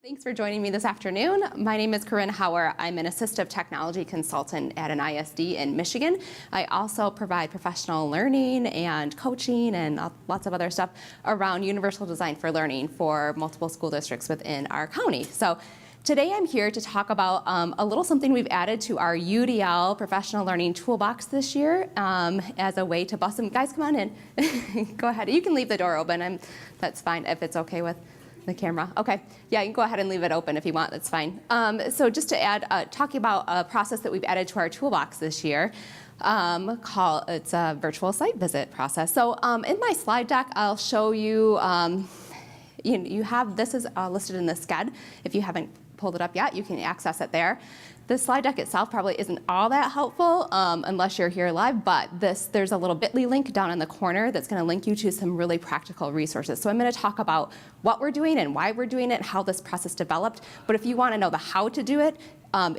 Thanks for joining me this afternoon. My name is Corinn Hower. I'm an assistive technology consultant at an ISD in Michigan. I also provide professional learning and coaching and lots of other stuff around universal design for learning for multiple school districts within our county. So today I'm here to talk about a little something we've added to our UDL professional learning toolbox this year as a way to bust them. Guys, come on in. Go ahead. You can leave the door open. That's fine if it's okay with the camera. Okay. Yeah, you can go ahead and leave it open if you want. That's fine. So just to add, talking about a process that we've added to our toolbox this year, it's a virtual site visit process. So in my slide deck, I'll show you, you have, this is listed in the SCED. If you haven't pulled it up yet, you can access it there. The slide deck itself probably isn't all that helpful unless you're here live, but there's a little bit.ly link down in the corner that's going to link you to some really practical resources. So I'm going to talk about what we're doing and why we're doing it and how this process developed. But if you want to know the how to do it,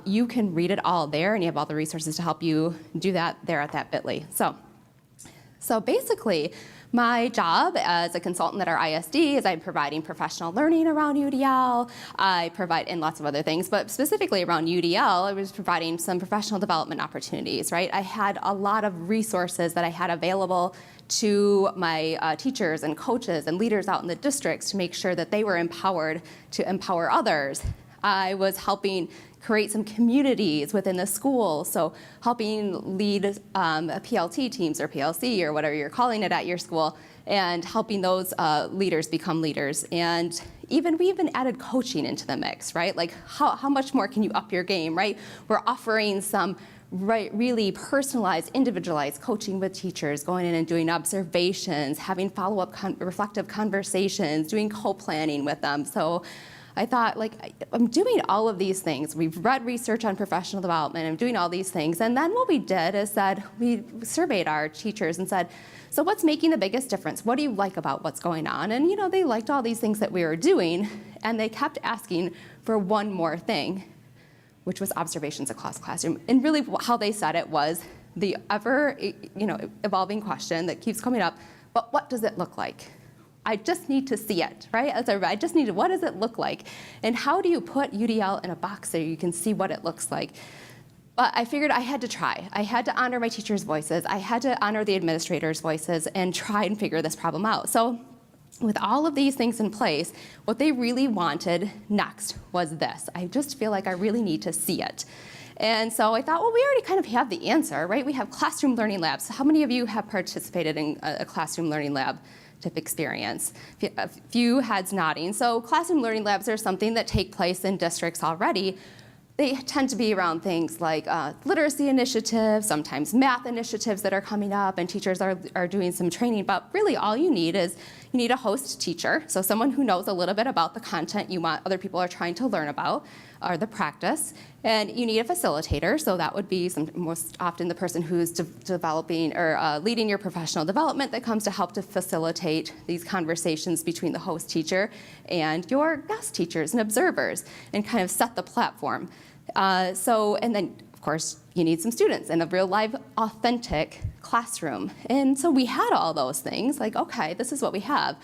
you can read it all there, and you have all the resources to help you do that there at that bit.ly. So basically, my job as a consultant at our ISD is I'm providing professional learning around UDL. I provide, and lots of other things, but specifically around UDL, I was providing some professional development opportunities, right? I had a lot of resources that I had available to my teachers and coaches and leaders out in the districts to make sure that they were empowered to empower others. I was helping create some communities within the school, so helping lead PLT teams or PLC or whatever you're calling it at your school, and helping those leaders become leaders. And we even added coaching into the mix, right? Like how much more can you up your game, right? We're offering some really personalized, individualized coaching with teachers, going in and doing observations, having follow-up reflective conversations, doing co-planning with them. So I thought, I'm doing all of these things. We've read research on professional development. I'm doing all these things. And then what we did is that we surveyed our teachers and said, so what's making the biggest difference? What do you like about what's going on? And they liked all these things that we were doing, and they kept asking for one more thing, which was observations across classroom. And really how they said it was the ever evolving question that keeps coming up, but what does it look like? I just need to see it, right? I just need to, what does it look like? And how do you put UDL in a box so you can see what it looks like? But I figured I had to try. I had to honor my teachers' voices. I had to honor the administrators' voices and try and figure this problem out. So with all of these things in place, what they really wanted next was this. I just feel like I really need to see it. And so I thought, well, we already kind of have the answer, right? We have classroom learning labs. How many of you have participated in a classroom learning lab type experience? A few heads nodding. So classroom learning labs are something that take place in districts already. They tend to be around things like literacy initiatives, sometimes math initiatives that are coming up, and teachers are doing some training. But really all you need is you need a host teacher, so someone who knows a little bit about the content you want other people are trying to learn about, or the practice. And you need a facilitator, so that would be most often the person who's developing or leading your professional development that comes to help to facilitate these conversations between the host teacher and your guest teachers and observers and kind of set the platform. And then, of course, you need some students in a real live, authentic classroom. And so we had all those things, like, okay, this is what we have.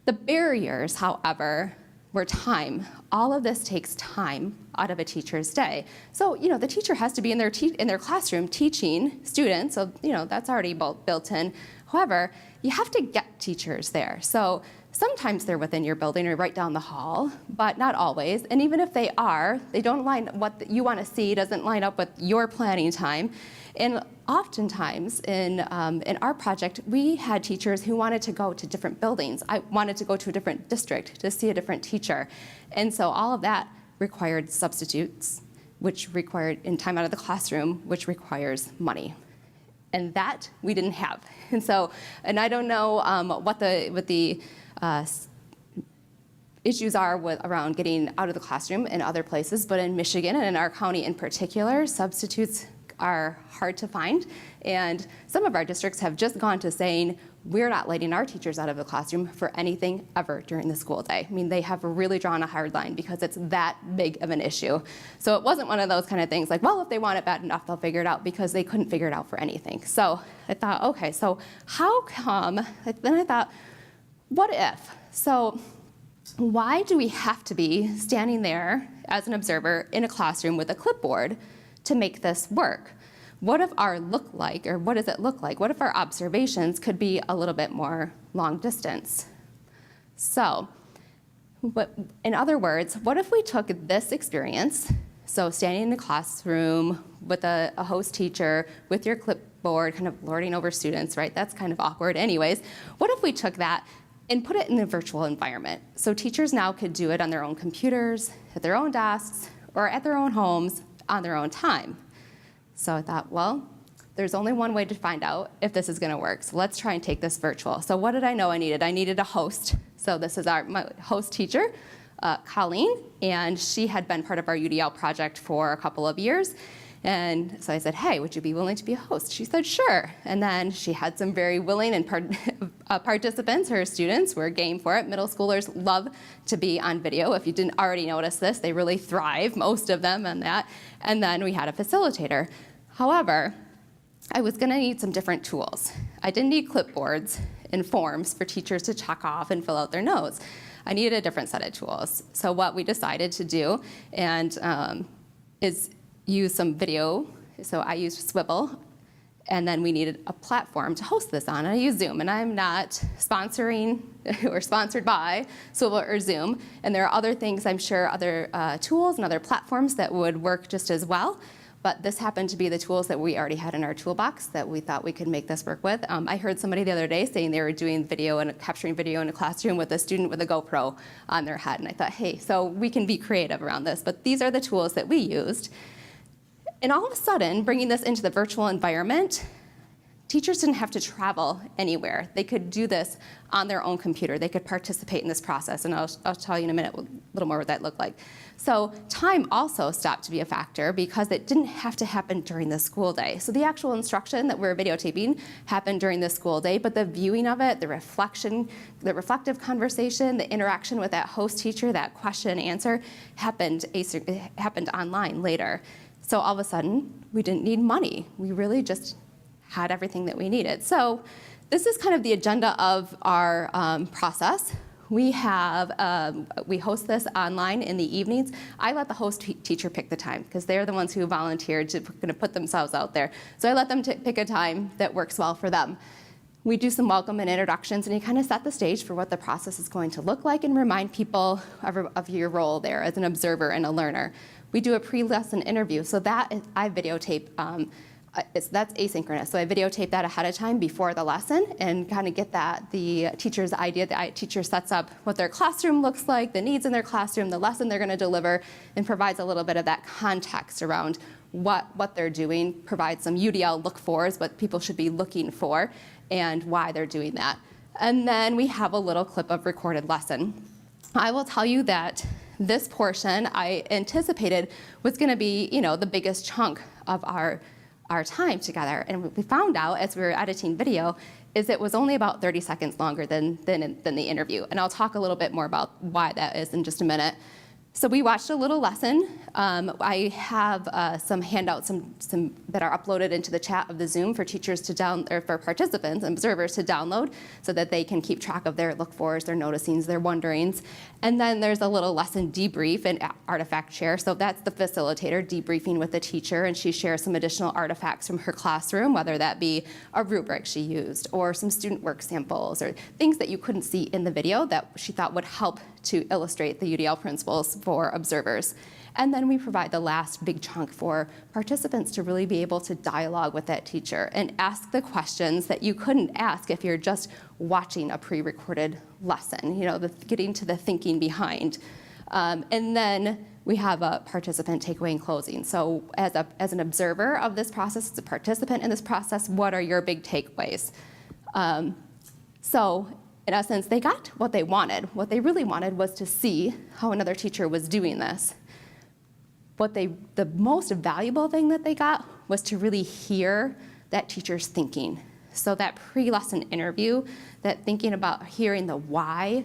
The barriers, however, were time. All of this takes time out of a teacher's day. So, the teacher has to be in their classroom teaching students, so, that's already built in. However, you have to get teachers there. So sometimes they're within your building or right down the hall, but not always. And even if they are, they don't what you want to see doesn't line up with your planning time. And oftentimes in our project, we had teachers who wanted to go to different buildings. I wanted to go to a different district to see a different teacher. And so all of that required substitutes, which required time out of the classroom, which requires money. And that we didn't have. And I don't know what the issues are around getting out of the classroom in other places, but in Michigan and in our county in particular, substitutes are hard to find. And some of our districts have just gone to saying, we're not letting our teachers out of the classroom for anything ever during the school day. I mean, they have really drawn a hard line because it's that big of an issue. So it wasn't one of those kind of things like, well, if they want it bad enough, they'll figure it out, because they couldn't figure it out for anything. So I thought, okay, so how come, then I thought, what if? So why do we have to be standing there as an observer in a classroom with a clipboard to make this work? What if our look like, or what does it look like? What if our observations could be a little bit more long distance? So, in other words, what if we took this experience, so standing in a classroom with a host teacher with your clipboard kind of lording over students, right? That's kind of awkward anyways. What if we took that and put it in a virtual environment? So teachers now could do it on their own computers, at their own desks, or at their own homes on their own time. So I thought, well, there's only one way to find out if this is gonna work. So let's try and take this virtual. So what did I know I needed? I needed a host. So this is my host teacher, Colleen, and she had been part of our UDL project for a couple of years. And so I said, hey, would you be willing to be a host? She said, sure. And then she had some very willing and participants. Her students were game for it. Middle schoolers love to be on video. If you didn't already notice this, they really thrive, most of them, on that. And then we had a facilitator. However, I was gonna need some different tools. I didn't need clipboards and forms for teachers to check off and fill out their notes. I needed a different set of tools. So what we decided to do is use some video. So I used Swivel, and then we needed a platform to host this on. I use Zoom, and I'm not sponsoring or sponsored by Swivel or Zoom. And there are other things, I'm sure, other tools and other platforms that would work just as well. But this happened to be the tools that we already had in our toolbox that we thought we could make this work with. I heard somebody the other day saying they were doing video and capturing video in a classroom with a student with a GoPro on their head. And I thought, hey, so we can be creative around this. But these are the tools that we used. And all of a sudden, bringing this into the virtual environment, teachers didn't have to travel anywhere. They could do this on their own computer. They could participate in this process, and I'll tell you in a minute a little more what that looked like. So time also stopped to be a factor because it didn't have to happen during the school day. So the actual instruction that we're videotaping happened during the school day, but the viewing of it, the reflection, the reflective conversation, the interaction with that host teacher, that question and answer happened online later. So all of a sudden, we didn't need money. We really just had everything that we needed. So this is kind of the agenda of our process. We host this online in the evenings. I let the host teacher pick the time because they're the ones who volunteered to put themselves out there. So I let them pick a time that works well for them. We do some welcome and introductions, and you kind of set the stage for what the process is going to look like and remind people of your role there as an observer and a learner. We do a pre-lesson interview, so that I videotape. That's asynchronous, so I videotape that ahead of time before the lesson and kind of get the teacher's idea. The teacher sets up what their classroom looks like, the needs in their classroom, the lesson they're going to deliver, and provides a little bit of that context around what they're doing, provides some UDL look-fors, what people should be looking for, and why they're doing that. And then we have a little clip of recorded lesson. I will tell you that this portion I anticipated was going to be, the biggest chunk of our time together. And what we found out as we were editing video is it was only about 30 seconds longer than the interview. And I'll talk a little bit more about why that is in just a minute. So we watched a little lesson. I have some handouts some that are uploaded into the chat of the Zoom for teachers or for participants and observers to download so that they can keep track of their look-fors, their noticings, their wonderings. And then there's a little lesson debrief and artifact share. So that's the facilitator debriefing with the teacher, and she shares some additional artifacts from her classroom, whether that be a rubric she used or some student work samples or things that you couldn't see in the video that she thought would help to illustrate the UDL principles for observers. And then we provide the last big chunk for participants to really be able to dialogue with that teacher and ask the questions that you couldn't ask if you're just watching a pre-recorded lesson, getting to the thinking behind. And then we have a participant takeaway and closing. So as an observer of this process, as a participant in this process, what are your big takeaways? So in essence, they got what they wanted. What they really wanted was to see how another teacher was doing this. The most valuable thing that they got was to really hear that teacher's thinking. So that pre-lesson interview, that thinking about hearing the why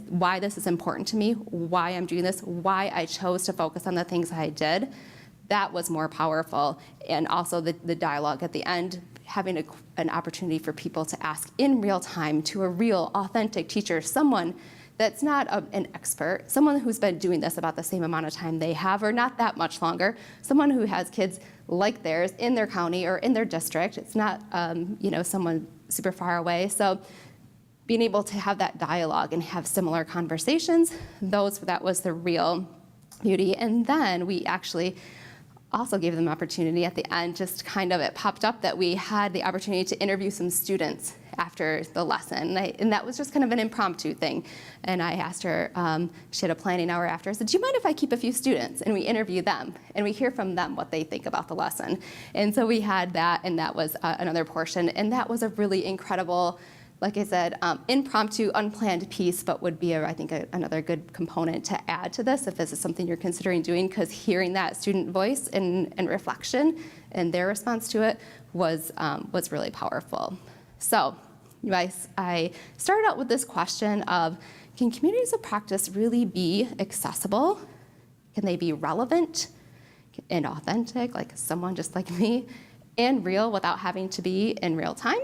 why this is important to me, why I'm doing this, why I chose to focus on the things I did, that was more powerful. And also the dialogue at the end, having an opportunity for people to ask in real time to a real, authentic teacher, someone that's not an expert, someone who's been doing this about the same amount of time they have, or not that much longer, someone who has kids like theirs in their county or in their district. It's not someone super far away. So being able to have that dialogue and have similar conversations, that was the real beauty. And then we actually also gave them opportunity at the end, just kind of it popped up that we had the opportunity to interview some students after the lesson. And that was just kind of an impromptu thing. And I asked her, she had a planning hour after, I said, do you mind if I keep a few students? And we interview them, and we hear from them what they think about the lesson. And so we had that, and that was another portion. And that was a really incredible, like I said, impromptu, unplanned piece, but would be, I think, another good component to add to this if this is something you're considering doing, because hearing that student voice and reflection and their response to it was really powerful. So I started out with this question of, can communities of practice really be accessible? Can they be relevant and authentic, like someone just like me, and real without having to be in real time?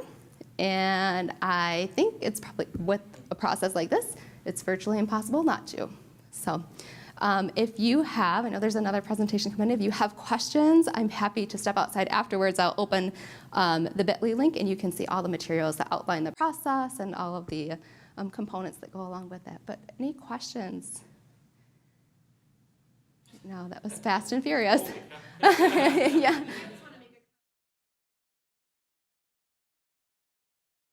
And I think it's probably, with a process like this, it's virtually impossible not to. So if you have, I know there's another presentation coming, if you have questions, I'm happy to step outside afterwards. I'll open the bit.ly link, and you can see all the materials that outline the process and all of the components that go along with it. But any questions? No, that was fast and furious. Yeah.